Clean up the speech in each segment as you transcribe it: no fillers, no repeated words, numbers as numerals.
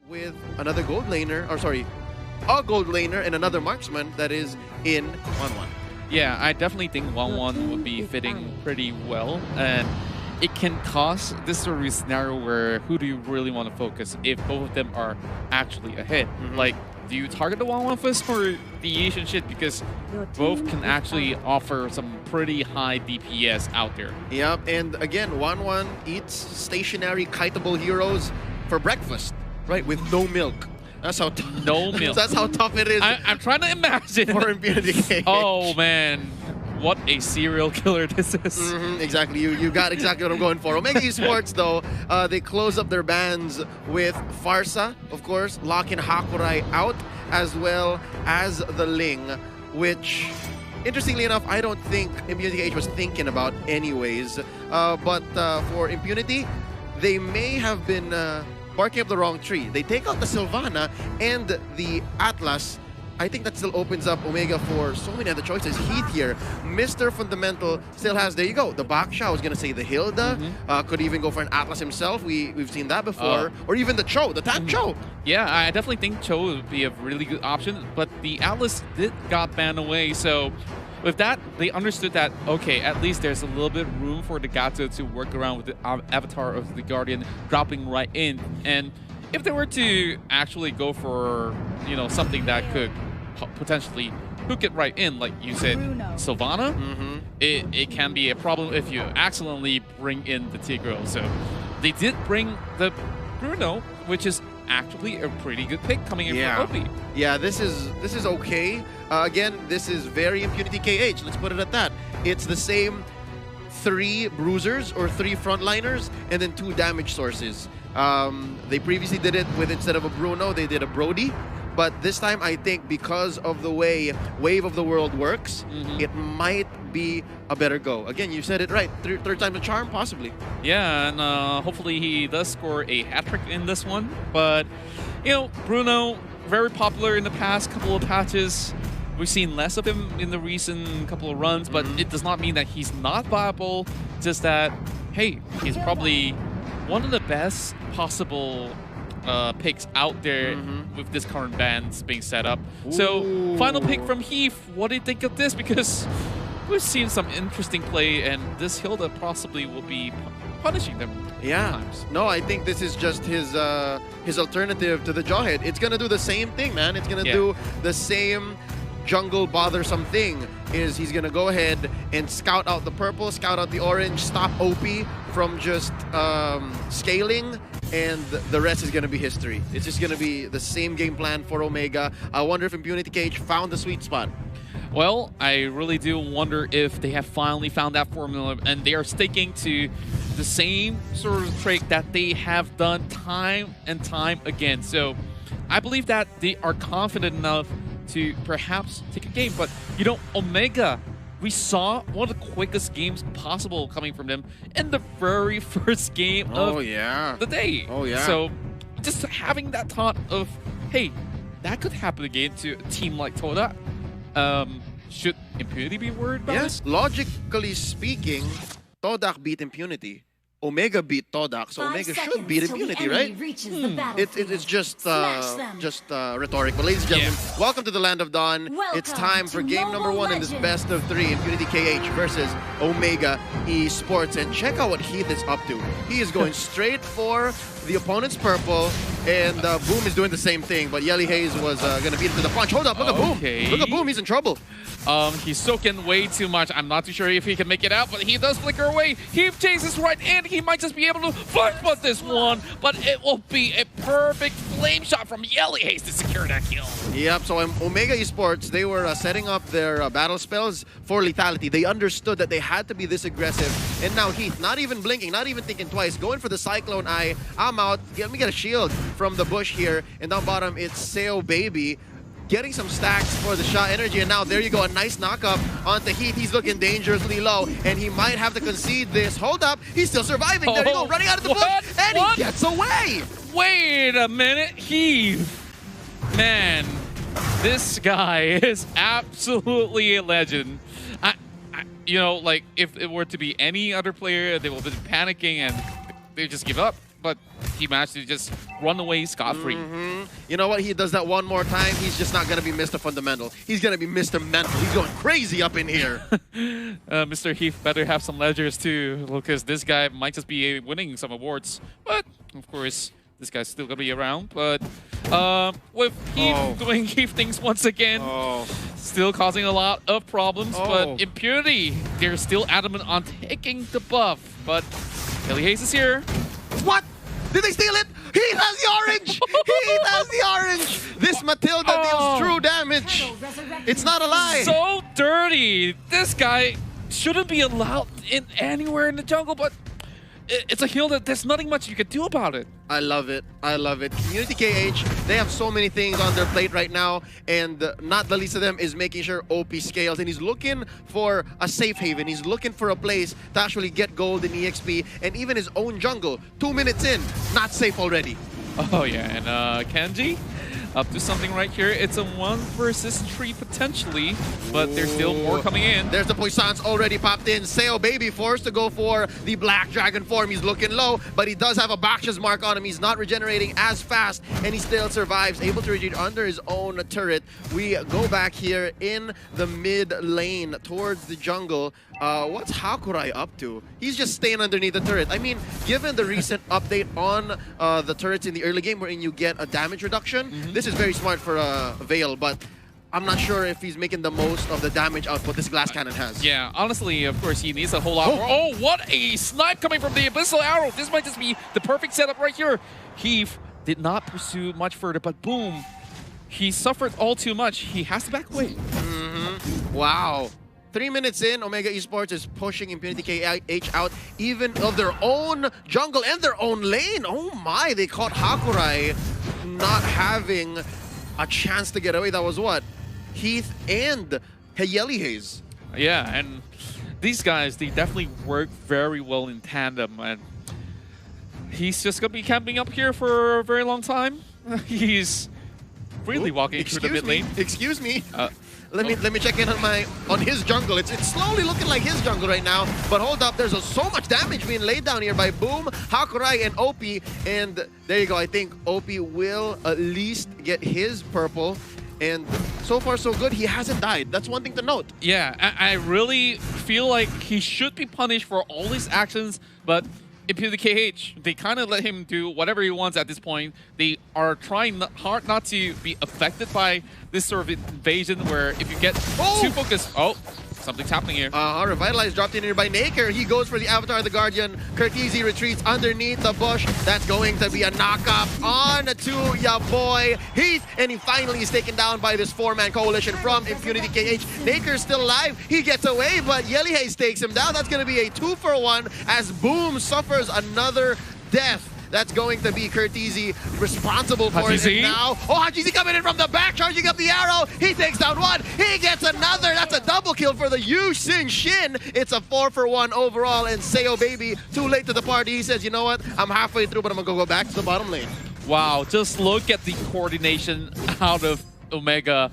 with another gold laner, or sorry, a gold laner and another marksman that is in 1-1. Yeah, I definitely think 1-1 would be fitting pretty well, and it can cause this sort of scenario where who do you really want to focus if both of them are actually ahead? Like, do you target the 1-1 first or the Asian shit? Because both can actually offer some pretty high DPS out there. Yep, and again, 1-1 eats stationary kiteable heroes for breakfast, right? With no milk. That's how no milk. That's how tough it is. I'm trying to imagine. For Impunity KH. Oh man, what a serial killer this is. Exactly, you got exactly what I'm going for. Omega Esports though, they close up their bans with Farsa, of course, locking Hakurai out, as well as the Ling, which, interestingly enough, I don't think Impunity KH was thinking about anyways. But for Impunity, they may have been barking up the wrong tree. They take out the Sylvana and the Atlas. I think that still opens up Omega for so many other choices. Heath here, Mr. Fundamental still has, there you go, the Baksha. I was going to say the Hilda. Could even go for an Atlas himself. We've seen that before. Or even the Cho, the tank Cho. Yeah, I definitely think Cho would be a really good option, but the Atlas got banned away, so with that, they understood that, okay, at least there's a little bit room for the Gato to work around with the avatar of the Guardian dropping right in. And if they were to actually go for, you know, something that could potentially hook it right in, like you said, Sylvana, it can be a problem if you accidentally bring in the Tigreal. So they did bring the Bruno, which is actually a pretty good pick coming in from OP. Yeah, this is okay. Again, this is very Impunity KH. Let's put it at that. It's the same 3 bruisers or 3 frontliners and then 2 damage sources. They previously did it with, instead of a Bruno, they did a Brody. But this time, I think because of the way Wave of the World works, it might be a better go. Again, you said it right. Third time the charm, possibly. Yeah, and hopefully he does score a hat-trick in this one. But, you know, Bruno, very popular in the past couple of patches. We've seen less of him in the recent couple of runs, but it does not mean that he's not viable. Just that, hey, he's probably one of the best possible picks out there with this current bans being set up. So, final pick from Heath. What do you think of this? Because we've seen some interesting play, and this Hilda possibly will be punishing them. Sometimes. No, I think this is just his alternative to the Jawhead. It's gonna do the same thing, man. It's gonna do the same jungle bothersome thing. Is he's gonna go ahead and scout out the purple, scout out the orange, stop OP from just scaling, and the rest is gonna be history. It's just gonna be the same game plan for Omega. I wonder if Impunity KH found the sweet spot. Well, I really do wonder if they have finally found that formula and they are sticking to the same sort of trick that they have done time and time again. So I believe that they are confident enough to perhaps take a game. But, you know, Omega, we saw one of the quickest games possible coming from them in the very first game of the day. So just having that thought of, hey, that could happen again to a team like Todak. Should Impunity be worried about Yes, logically speaking, Todak beat Impunity. Omega beat Todak, so Omega should beat Impunity, right? It's just rhetoric. But ladies and gentlemen, welcome to the Land of Dawn. It's time for game number 1 in this best of 3, Impunity KH versus Omega Esports. And check out what Heath is up to. He is going straight for the opponent's purple, and Boom is doing the same thing, but Yelly Hayes was going to beat him to the punch. Hold up, look at Boom. Look at Boom, he's in trouble. He's soaking way too much. I'm not too sure if he can make it out, but he does flicker away. He chases right in. He might just be able to flash spot this one, but it will be a perfect flame shot from Yelly Hayes to secure that kill. Yep, so Omega Esports, they were setting up their battle spells for lethality. They understood that they had to be this aggressive, and now Heath, not even blinking, not even thinking twice, going for the Cyclone Eye. I'm out. Let me get a shield from the bush here, and down bottom, it's Seo Baby. Getting some stacks for the shot energy, and now there you go, a nice knockup onto Heath. He's looking dangerously low, and he might have to concede this. Hold up, he's still surviving. There you go, running out of the book, and he gets away. Wait a minute, Heath. Man, this guy is absolutely a legend. You know, like, if it were to be any other player, they would have been panicking and they just give up. But he managed to just run away scot-free. You know what? He does that one more time, he's just not going to be Mr. Fundamental. He's going to be Mr. Mental. He's going crazy up in here. Mr. Heath better have some ledgers too, because this guy might just be winning some awards. But, of course, this guy's still going to be around. But with Heath doing Heath things once again, still causing a lot of problems. But Impunity, they're still adamant on taking the buff. But Kelly Hayes is here. What? Did they steal it? He has the orange! He has the orange! This Matilda deals true damage. It's not a lie. So dirty. This guy shouldn't be allowed in anywhere in the jungle, but it's a heal that there's nothing much you can do about it. I love it. I love it. Impunity KH, they have so many things on their plate right now, and not the least of them is making sure OP scales, and he's looking for a safe haven. He's looking for a place to actually get gold in EXP, and even his own jungle, 2 minutes in, not safe already. Oh yeah, and Kenji up to something right here. It's a 1 versus 3 potentially, but there's still more coming in. There's the Poissons already popped in. Seo Baby forced to go for the Black Dragon form. He's looking low, but he does have a Bakshas mark on him. He's not regenerating as fast, and he still survives, able to regenerate under his own turret. We go back here in the mid lane towards the jungle. What's Hakurai up to? He's just staying underneath the turret. I mean, given the recent update on the turrets in the early game wherein you get a damage reduction, this is very smart for Vale, but I'm not sure if he's making the most of the damage output this glass cannon has. Yeah, honestly, of course, he needs a whole lot more. Oh, what a snipe coming from the Abyssal Arrow. This might just be the perfect setup right here. Heath did not pursue much further, but boom, he suffered all too much. He has to back away. Wow. 3 minutes in, Omega Esports is pushing Impunity KH out even of their own jungle and their own lane. Oh my, they caught Hakurai not having a chance to get away. That was what? Heath and Yelly Haze. Yeah, and these guys, they definitely work very well in tandem. And he's just going to be camping up here for a very long time. He's really walking through the mid lane. Excuse me. Let me check in on his jungle. It's slowly looking like his jungle right now. But hold up, there's so much damage being laid down here by Boom, Hakurai, and OP. And there you go. I think OP will at least get his purple. And so far, so good. He hasn't died. That's one thing to note. Yeah, I really feel like he should be punished for all his actions, but Impunity KH, they kind of let him do whatever he wants at this point. They are trying hard not to be affected by this sort of invasion where if you get too focused... Oh, something's happening here. Revitalize dropped in here by Naker. He goes for the Avatar of the Guardian. Curtese retreats underneath the bush. That's going to be a knockoff on to ya boy Heath. And he finally is taken down by this 4-man coalition from Impunity KH. Naker's still alive. He gets away, but Yelly Hayes takes him down. That's going to be a 2-for-1 as Boom suffers another death. That's going to be Curtese responsible for it now. Oh, Hajizi coming in from the back, charging up the arrow. He takes down one. He gets another. That's a double kill for the Yu Sin Shin. It's a 4-for-1 overall. And Seo Baby, too late to the party. He says, you know what? I'm halfway through, but I'm going to go back to the bottom lane. Wow, just look at the coordination out of Omega.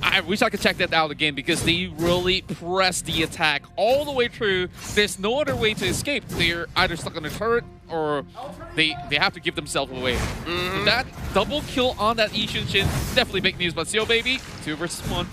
I wish I could check that out again because they really press the attack all the way through. There's no other way to escape. They're either stuck on the turret or they have to give themselves away. That double kill on that Ishin Shin, definitely big news. But Seo Baby, 2 versus 1.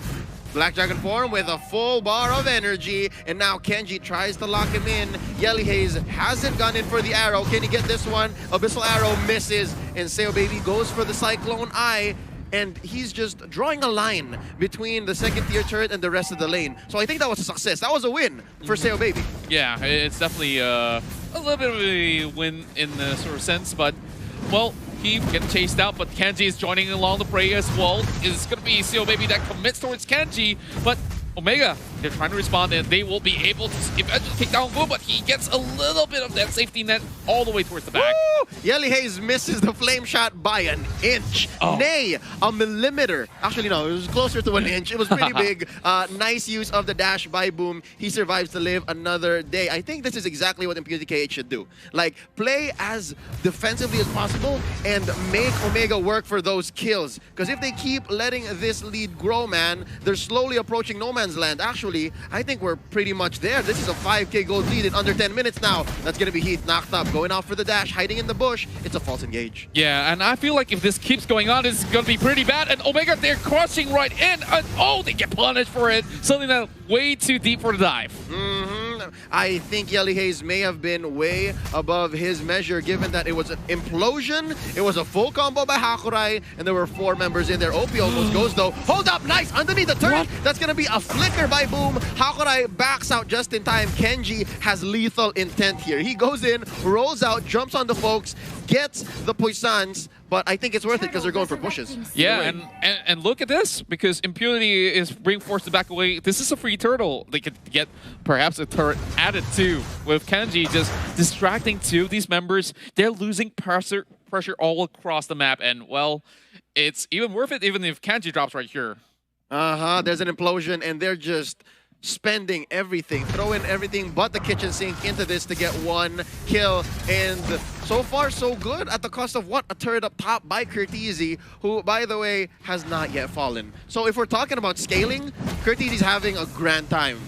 Black Dragon form with a full bar of energy, and now Kenji tries to lock him in. Yelly Hayes hasn't gone in for the arrow. Can he get this one? Abyssal Arrow misses, and Seo Baby goes for the Cyclone Eye. And he's just drawing a line between the second-tier turret and the rest of the lane. So I think that was a success. That was a win for Seo Baby. Yeah, it's definitely a little bit of a win in the sort of sense. But, well, he gets chased out, but Kenji is joining along the fray as well. It's going to be Seo Baby that commits towards Kenji. But Omega, they're trying to respond, and they will be able to eventually take down Boom, but he gets a little bit of that safety net all the way towards the back. Woo! Yelly Hayes misses the flame shot by an inch. Nay, a millimeter. Actually, no, it was closer to an inch. It was pretty big. Nice use of the dash by Boom. He survives to live another day. I think this is exactly what Impunity KH should do. Like, play as defensively as possible and make Omega work for those kills. Because if they keep letting this lead grow, man, they're slowly approaching no man's land. Actually, actually, I think we're pretty much there. This is a 5K gold lead in under 10 minutes now. That's going to be Heath knocked up, going out for the dash, hiding in the bush. It's a false engage. Yeah, and I feel like if this keeps going on, it's going to be pretty bad. And Omega, they're crushing right in. And oh, they get punished for it. Something that way too deep for the dive. I think Yelly Hayes may have been way above his measure, given that it was an implosion, it was a full combo by Hakurai, and there were 4 members in there. OP almost goes though. Hold up, nice, underneath the turret. What? That's gonna be a flicker by Boom. Hakurai backs out just in time. Kenji has lethal intent here. He goes in, rolls out, jumps on the folks, gets the puissance, but I think it's worth it because they're going for pushes. Yeah, and look at this, because Impunity is being forced to back away. This is a free turtle. They could get perhaps a turret added too, with Kenji just distracting 2 of these members. They're losing pressure all across the map, and well, it's even worth it even if Kenji drops right here. There's an implosion, and they're just spending everything, throwing everything but the kitchen sink into this to get 1 kill. And so far, so good at the cost of what? A turret up top by Curtisi, who, by the way, has not yet fallen. So if we're talking about scaling, Curtisi's having a grand time.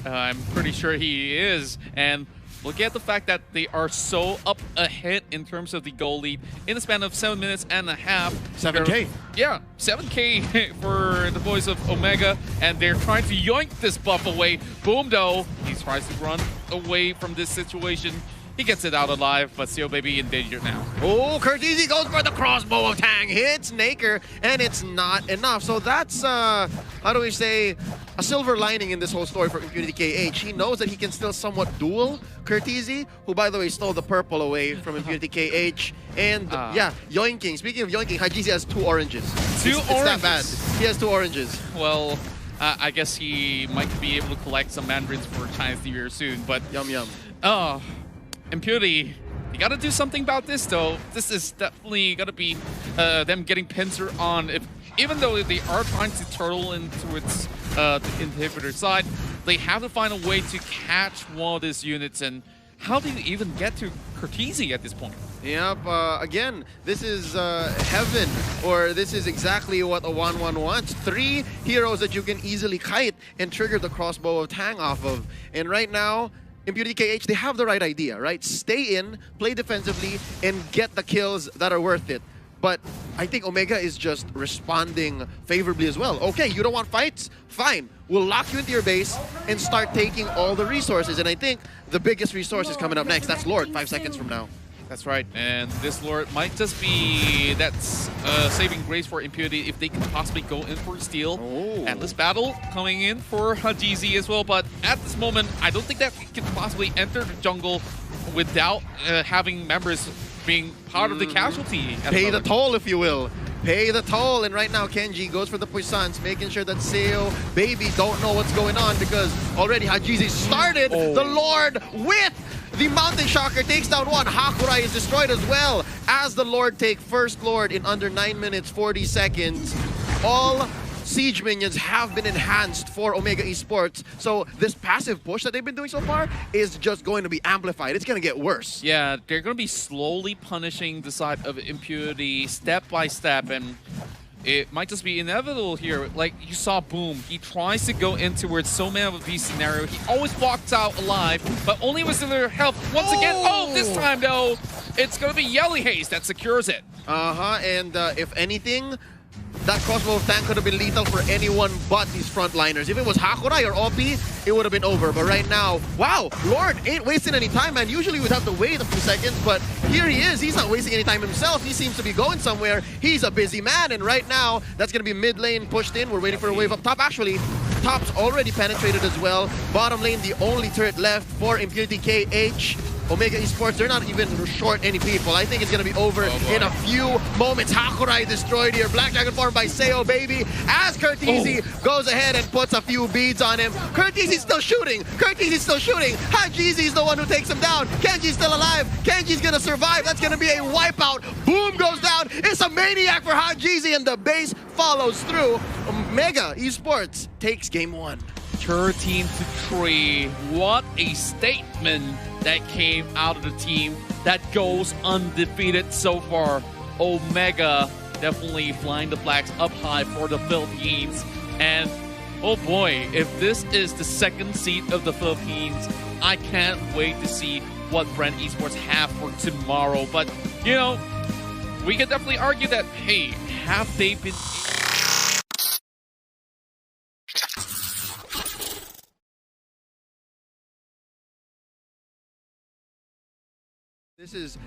I'm pretty sure he is. And look at the fact that they are so up ahead in terms of the goal lead in the span of 7 minutes and a half. 7K. Yeah, 7K for the boys of Omega, and they're trying to yoink this buff away. Boom, though, he tries to run away from this situation. He gets it out alive, but Seal Baby in danger now. Oh, Curtisi goes for the crossbow of Tang, hits Naker, and it's not enough. So that's, how do we say, a silver lining in this whole story for Impunity KH. He knows that he can still somewhat duel Curtisi, who, by the way, stole the purple away from Impunity KH. And, yeah, yoinking. Speaking of yoinking, Hajisi has 2 oranges. It's that bad. He has 2 oranges. Well, I guess he might be able to collect some mandarins for Chinese New Year soon, but... Yum, yum. Impunity, you gotta do something about this though. This is definitely gonna be them getting pincer on. Even though they are trying to turtle in towards the inhibitor side, they have to find a way to catch one of these units. And how do you even get to Curtisi at this point? Yep, again, this is heaven, or this is exactly what a 1-1 wants. 3 heroes that you can easily kite and trigger the crossbow of Tang off of. And right now, Impunity KH, they have the right idea, right? Stay in, play defensively, and get the kills that are worth it. But I think Omega is just responding favorably as well. Okay, you don't want fights? Fine. We'll lock you into your base and start taking all the resources. And I think the biggest resource is coming up next. That's Lord, 5 seconds from now. That's right, and this Lord might just be that's saving grace for Impunity if they can possibly go in for steal. Endless battle coming in for Hajisi as well, but at this moment, I don't think that we can possibly enter the jungle without having members being part of the casualty. Pay the toll, if you will. Pay the toll, and right now Kenji goes for the puissance, making sure that Seo, Baby don't know what's going on because already Hajisi started the Lord with the Mountain Shocker, takes down 1. Hakurai is destroyed as well as the Lord take first Lord in under 9 minutes 40 seconds. All siege minions have been enhanced for Omega Esports, so this passive push that they've been doing so far is just going to be amplified. It's going to get worse. Yeah, they're going to be slowly punishing the side of Impunity step by step, and it might just be inevitable here. Like you saw Boom, he tries to go in towards so many of these scenarios. He always walks out alive, but only with their help. Once again, this time though, it's going to be Yelly Haze that secures it. And if anything, that crossbow of Tang could have been lethal for anyone but these frontliners. If it was Hakurai or OP, it would have been over. But right now, wow, Lord ain't wasting any time, man. Usually we'd have to wait a few seconds, but here he is. He's not wasting any time himself. He seems to be going somewhere. He's a busy man, and right now, that's going to be mid lane pushed in. We're waiting for a wave up top. Actually, top's already penetrated as well. Bottom lane, the only turret left for Impunity KH. Omega Esports, they're not even short any people. I think it's going to be over in a few moments. Hakurai destroyed here. Black Dragon formed by Seo, Baby, as Curtisi goes ahead and puts a few beads on him. Curtisi's still shooting. Curtisi's still shooting. Hajisi's the one who takes him down. Kenji's still alive. Kenji's going to survive. That's going to be a wipeout. Boom goes down. It's a maniac for Hajisi, and the base follows through. Omega Esports takes game 1. 13-3. What a statement that came out of the team that goes undefeated so far. Omega definitely flying the flags up high for the Philippines. And Oh boy, if this is the second seed of the Philippines, I can't wait to see what Bren Esports have for tomorrow. But, you know, we can definitely argue that, hey, have they been... This is